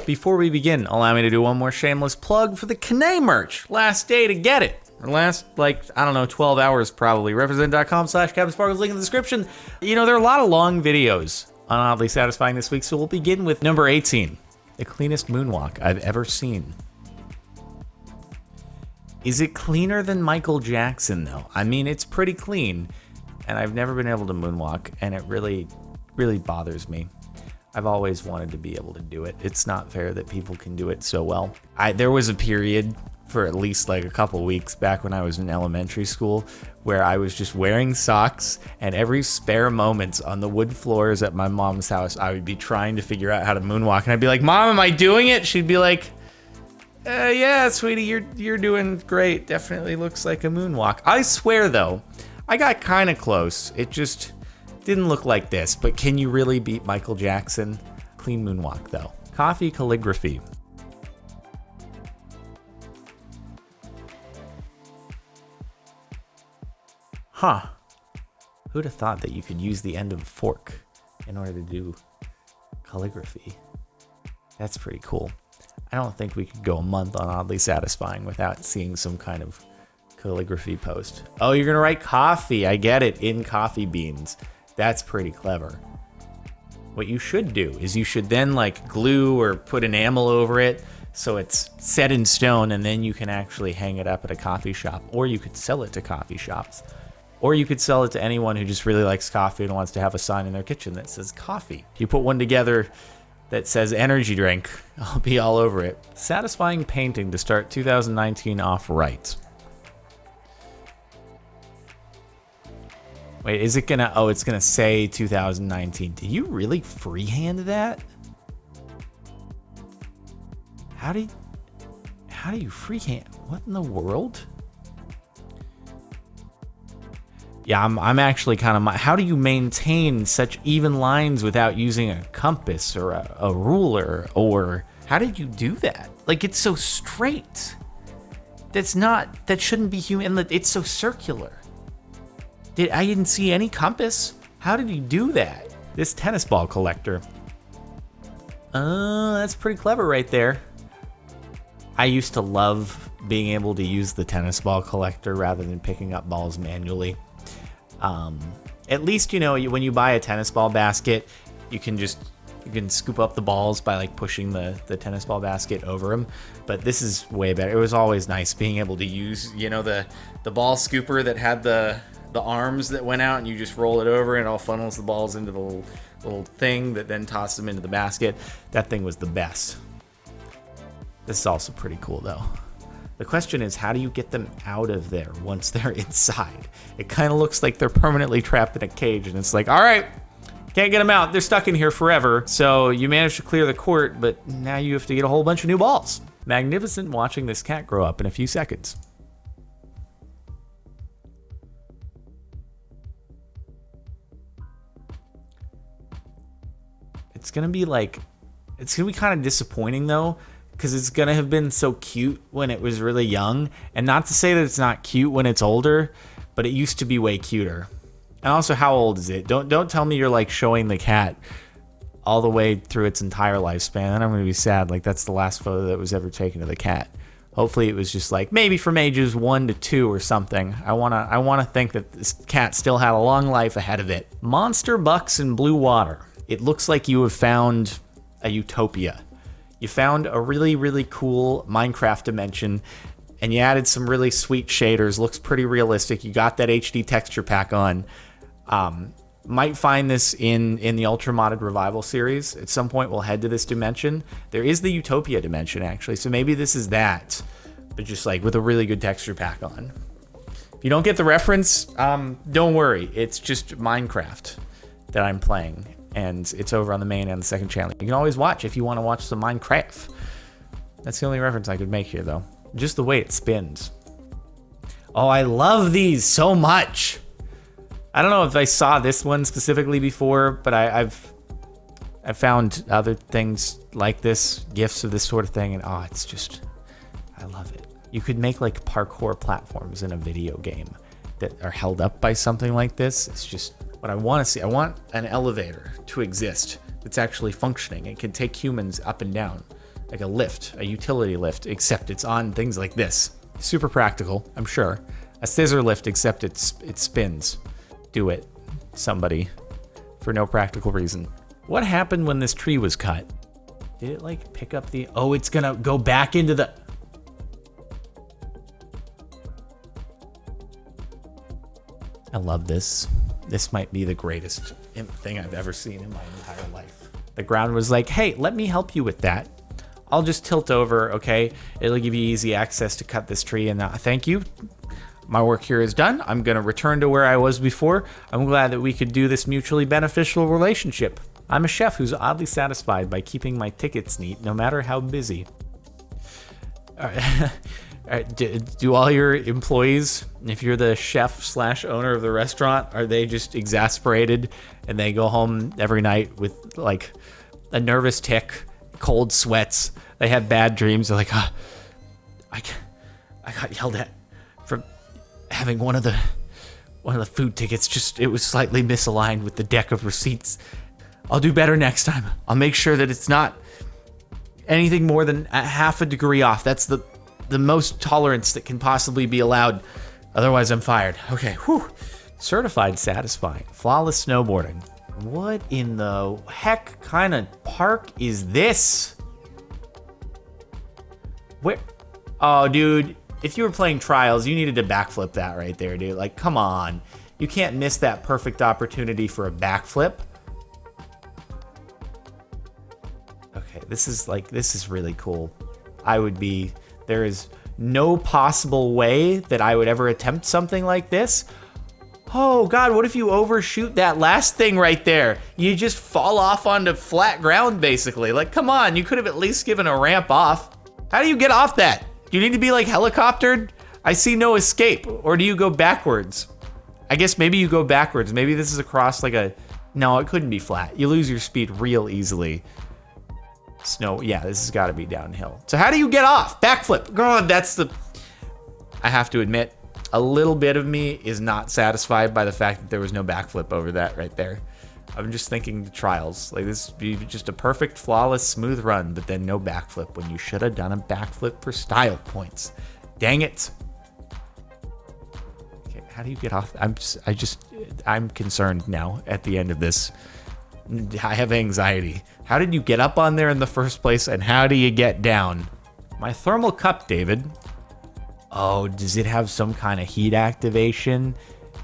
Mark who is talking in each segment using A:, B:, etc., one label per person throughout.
A: Before we begin, allow me to do one more shameless plug for the Kinetic merch. Last day to get it. Or last, 12 hours probably. Represent.com/CaptainSparkles, link in the description. You know, there are a lot of long videos on Oddly Satisfying this week, so we'll begin with number 18. The cleanest moonwalk I've ever seen. Is it cleaner than Michael Jackson, though? I mean, it's pretty clean, and I've never been able to moonwalk, and it really, really bothers me. I've always wanted to be able to do it. It's not fair that people can do it so well. There was a period for at least a couple weeks back when I was in elementary school where I was just wearing socks, and every spare moments on the wood floors at my mom's house, I would be trying to figure out how to moonwalk, and I'd be like, "Mom, am I doing it?" She'd be like, "Yeah, sweetie, you're doing great. Definitely looks like a moonwalk." I swear though, I got kind of close. It just didn't look like this, but can you really beat Michael Jackson? Clean moonwalk though. Coffee calligraphy. Huh. Who'd have thought that you could use the end of a fork in order to do calligraphy? That's pretty cool. I don't think we could go a month on Oddly Satisfying without seeing some kind of calligraphy post. Oh, you're gonna write coffee. I get it. In coffee beans. That's pretty clever. What you should do is you should then glue or put enamel over it so it's set in stone, and then you can actually hang it up at a coffee shop, or you could sell it to coffee shops, or you could sell it to anyone who just really likes coffee and wants to have a sign in their kitchen that says coffee. You put one together that says energy drink, I'll be all over it. Satisfying painting to start 2019 off right. Wait, is it gonna, it's gonna say 2019. Did you really freehand that? How do you freehand? What in the world? Yeah, I'm actually kind of, how do you maintain such even lines without using a compass or a ruler, or how did you do that? It's so straight. That shouldn't be human, it's so circular. I didn't see any compass. How did you do that? This tennis ball collector. That's pretty clever right there. I used to love being able to use the tennis ball collector rather than picking up balls manually. At least, when you buy a tennis ball basket, you can scoop up the balls by pushing the tennis ball basket over them. But this is way better. It was always nice being able to use, the ball scooper that had the arms that went out, and you just roll it over and it all funnels the balls into the little thing that then tosses them into the basket. That thing was the best. This is also pretty cool though. The question is, how do you get them out of there once they're inside? It kind of looks like they're permanently trapped in a cage, and it's all right, can't get them out. They're stuck in here forever. So you managed to clear the court, but now you have to get a whole bunch of new balls. Magnificent watching this cat grow up in a few seconds. It's gonna be kind of disappointing though, because it's gonna have been so cute when it was really young, and not to say that it's not cute when it's older, but it used to be way cuter. And also, how old is it? Don't tell me you're showing the cat all the way through its entire lifespan. Then I'm gonna be sad. That's the last photo that was ever taken of the cat. Hopefully it was just maybe from ages 1 to 2 or something. I wanna think that this cat still had a long life ahead of it. Monster bucks in blue water. It looks like you have found a Utopia. You found a really, really cool Minecraft dimension, and you added some really sweet shaders. Looks pretty realistic. You got that HD texture pack on. Might find this in the Ultra Modded Revival series. At some point, we'll head to this dimension. There is the Utopia dimension, actually, so maybe this is that, but just with a really good texture pack on. If you don't get the reference, don't worry. It's just Minecraft that I'm playing, and it's over on the main and the second channel. You can always watch if you want to watch some Minecraft. That's the only reference I could make here, though. Just the way it spins. Oh, I love these so much. I don't know if I saw this one specifically before, but I've found other things like this, GIFs of this sort of thing, and it's just, I love it. You could make parkour platforms in a video game that are held up by something like this. It's just what I want to see. I want an elevator to exist that's actually functioning. It can take humans up and down. like a lift, a utility lift, except it's on things like this. Super practical, I'm sure. A scissor lift, except it spins. Do it, somebody, for no practical reason. What happened when this tree was cut? Did it like pick up the, oh, it's gonna go back into the, I love this. This might be the greatest thing I've ever seen in my entire life. The ground was like, hey, let me help you with that. I'll just tilt over, okay? It'll give you easy access to cut this tree, and thank you. My work here is done. I'm gonna return to where I was before. I'm glad that we could do this mutually beneficial relationship. I'm a chef who's oddly satisfied by keeping my tickets neat, no matter how busy. All right. All right, do all your employees, if you're the chef / owner of the restaurant, are they just exasperated and they go home every night with like a nervous tick, cold sweats, they have bad dreams, they're like, oh, I got yelled at for having one of the food tickets, just it was slightly misaligned with the deck of receipts. I'll do better next time. I'll make sure that it's not anything more than a half a degree off. That's the most tolerance that can possibly be allowed. Otherwise, I'm fired. Okay, whew. Certified satisfying. Flawless snowboarding. What in the heck kind of park is this? Where? Oh, dude. If you were playing trials, you needed to backflip that right there, dude. Like, come on. You can't miss that perfect opportunity for a backflip. Okay, this is really cool. There is no possible way that I would ever attempt something like this. Oh God, what if you overshoot that last thing right there? You just fall off onto flat ground, basically. Like, come on, you could have at least given a ramp off. How do you get off that? Do you need to be like helicoptered? I see no escape. Or do you go backwards? I guess maybe you go backwards. Maybe this is across like a, no, it couldn't be flat. You lose your speed real easily. Snow, yeah, this has got to be downhill. So how do you get off? Backflip. God, I have to admit, a little bit of me is not satisfied by the fact that there was no backflip over that right there. I'm just thinking the trials. Like, this would be just a perfect, flawless, smooth run, but then no backflip when you should have done a backflip for style points. Dang it. Okay, how do you get off? I'm concerned now at the end of this. I have anxiety. How did you get up on there in the first place, and how do you get down? My thermal cup, David. Oh, does it have some kind of heat activation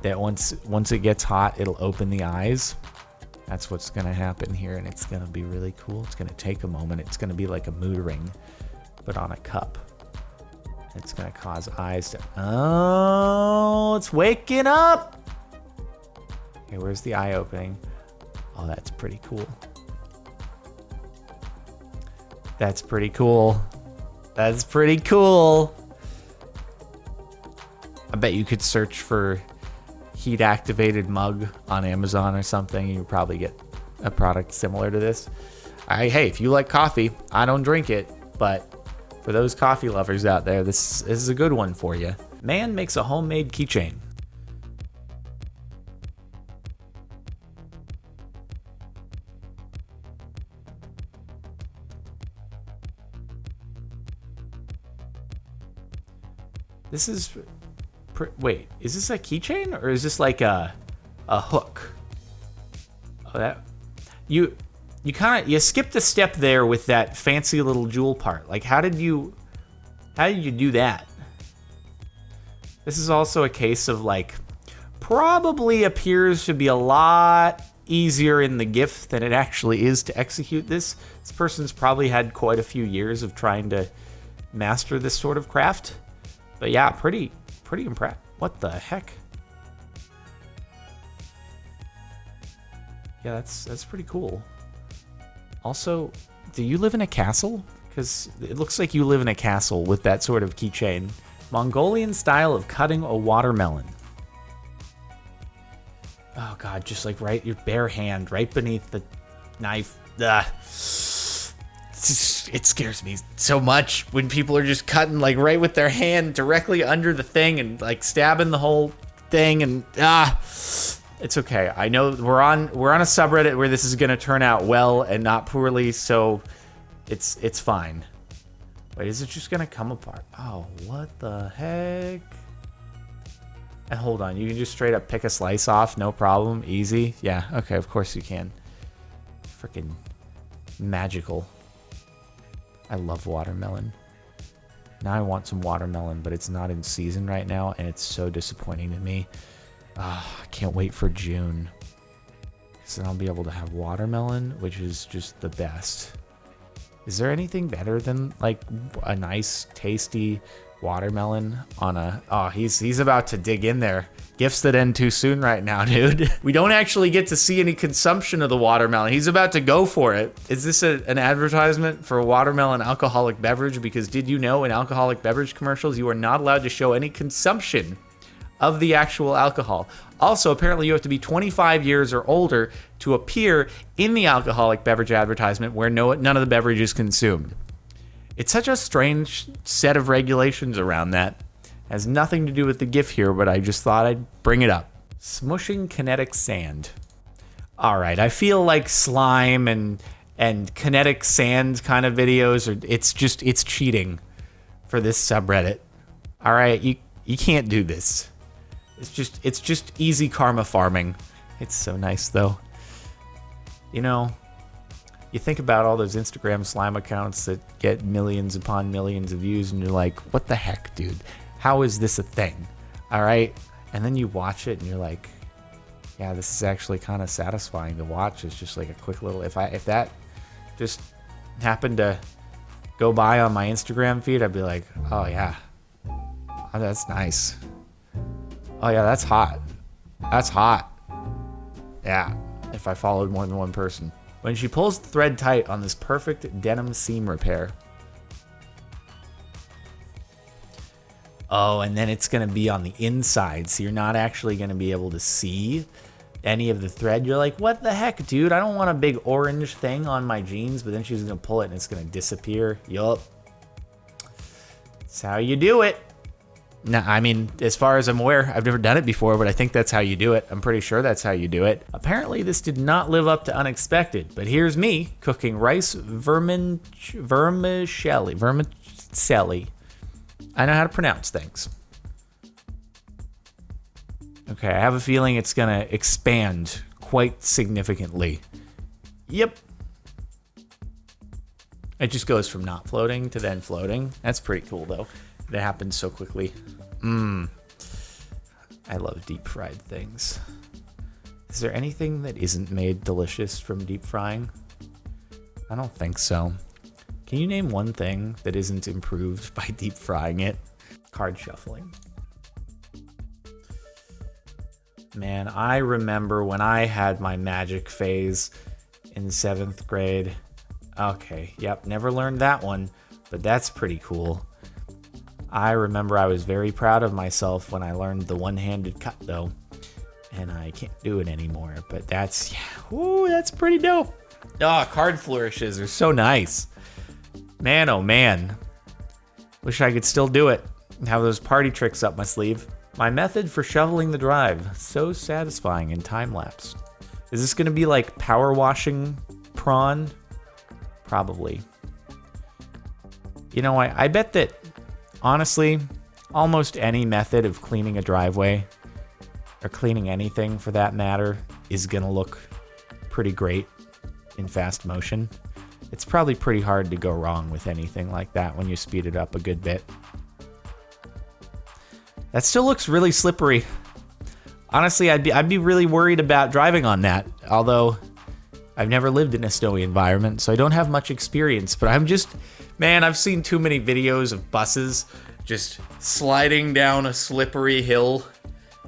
A: that once it gets hot, it'll open the eyes? That's what's gonna happen here, and it's gonna be really cool. It's gonna take a moment. It's gonna be like a mood ring, but on a cup. It's gonna cause eyes to, oh, it's waking up. Okay, where's the eye opening? Oh, that's pretty cool. That's pretty cool. That's pretty cool. I bet you could search for heat activated mug on Amazon or something. You probably get a product similar to this. Hey, if you like coffee, I don't drink it, but for those coffee lovers out there, this is a good one for you. Man makes a homemade keychain. This is, wait, is this a keychain or is this like a hook? Oh, that, you skipped a step there with that fancy little jewel part. Like, how did you do that? This is also a case of like, probably appears to be a lot easier in the GIF than it actually is to execute this. This person's probably had quite a few years of trying to master this sort of craft. But yeah, pretty impressed. What the heck? Yeah, that's pretty cool. Also, do you live in a castle? Because it looks like you live in a castle with that sort of keychain. Mongolian style of cutting a watermelon. Oh God, just like right, your bare hand right beneath the knife. It scares me so much when people are just cutting like right with their hand directly under the thing and like stabbing the whole thing, and it's okay. I know we're on a subreddit where this is gonna turn out well and not poorly, so It's fine. Wait, is it just gonna come apart? Oh, what the heck? And hold on, you can just straight up pick a slice off, no problem, easy. Yeah, okay, of course you can. Freaking magical. I love watermelon. Now I want some watermelon, but it's not in season right now, and it's so disappointing to me. I can't wait for June. So then I'll be able to have watermelon, which is just the best. Is there anything better than like a nice, tasty watermelon on a... Oh, he's about to dig in there. Gifts that end too soon right now, dude. We don't actually get to see any consumption of the watermelon. He's about to go for it. Is this an advertisement for a watermelon alcoholic beverage? Because did you know in alcoholic beverage commercials, you are not allowed to show any consumption of the actual alcohol. Also, apparently you have to be 25 years or older to appear in the alcoholic beverage advertisement where none of the beverage is consumed. It's such a strange set of regulations around that. Has nothing to do with the GIF here, but I just thought I'd bring it up. Smushing Kinetic Sand. All right, I feel like slime and Kinetic Sand kind of videos it's cheating for this subreddit. All right, you can't do this. It's just easy karma farming. It's so nice though. You know, you think about all those Instagram slime accounts that get millions upon millions of views and you're like, what the heck, dude? How is this a thing? All right. And then you watch it and you're like, yeah, this is actually kind of satisfying to watch. It's just like a quick little, if that just happened to go by on my Instagram feed, I'd be like, oh yeah, oh, that's nice. Oh yeah, that's hot. That's hot. Yeah, if I followed more than one person. When she pulls the thread tight on this perfect denim seam repair. Oh, and then it's going to be on the inside, so you're not actually going to be able to see any of the thread. You're like, what the heck, dude? I don't want a big orange thing on my jeans, but then she's going to pull it and it's going to disappear. Yup. That's how you do it. No, I mean, as far as I'm aware, I've never done it before, but I think that's how you do it. I'm pretty sure that's how you do it. Apparently, this did not live up to unexpected, but here's me cooking rice vermicelli. I know how to pronounce things. Okay, I have a feeling it's going to expand quite significantly. Yep. It just goes from not floating to then floating. That's pretty cool, though. It happens so quickly. I love deep fried things. Is there anything that isn't made delicious from deep frying? I don't think so. Can you name one thing that isn't improved by deep frying it? Card shuffling. Man, I remember when I had my magic phase in 7th grade. Okay, yep, never learned that one, but that's pretty cool. I remember I was very proud of myself when I learned the one-handed cut, though, and I can't do it anymore, but that's pretty dope. Oh, card flourishes are so nice. Man, oh man. Wish I could still do it and have those party tricks up my sleeve. My method for shoveling the drive, so satisfying in time-lapse. Is this going to be like power washing prawn? Probably. You know, I bet that, honestly, almost any method of cleaning a driveway, or cleaning anything for that matter, is going to look pretty great in fast motion. It's probably pretty hard to go wrong with anything like that when you speed it up a good bit. That still looks really slippery. Honestly, I'd be really worried about driving on that, although I've never lived in a snowy environment, so I don't have much experience, but I've seen too many videos of buses just sliding down a slippery hill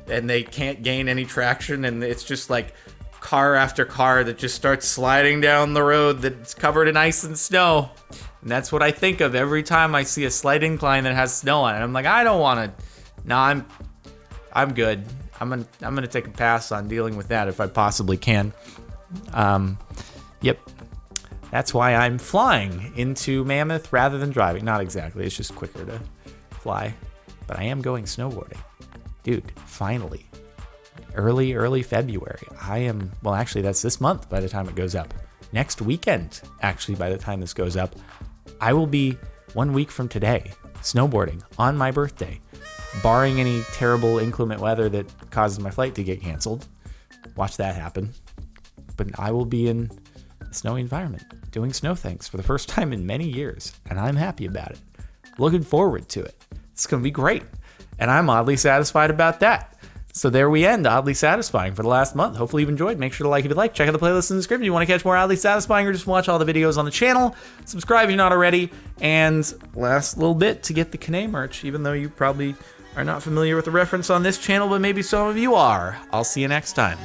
A: and they can't gain any traction, and it's just like car after car that just starts sliding down the road that's covered in ice and snow. And that's what I think of every time I see a slight incline that has snow on it. I'm like, I don't want to. No, I'm good. I'm gonna take a pass on dealing with that if I possibly can. Yep. That's why I'm flying into Mammoth rather than driving. Not exactly. It's just quicker to fly. But I am going snowboarding. Dude, finally. Early February. Well, actually, that's this month by the time it goes up. next weekend, actually, by the time this goes up, I will be 1 week from today snowboarding on my birthday, barring any terrible inclement weather that causes my flight to get canceled. Watch that happen. But I will be in a snowy environment doing snow things for the first time in many years, and I'm happy about it. Looking forward to it. It's going to be great, and I'm oddly satisfied about that. So there we end Oddly Satisfying for the last month. Hopefully you've enjoyed. Make sure to like if you like. Check out the playlist in the description if you want to catch more Oddly Satisfying or just watch all the videos on the channel. Subscribe if you're not already. And last little bit to get the Kinetic merch, even though you probably are not familiar with the reference on this channel, but maybe some of you are. I'll see you next time.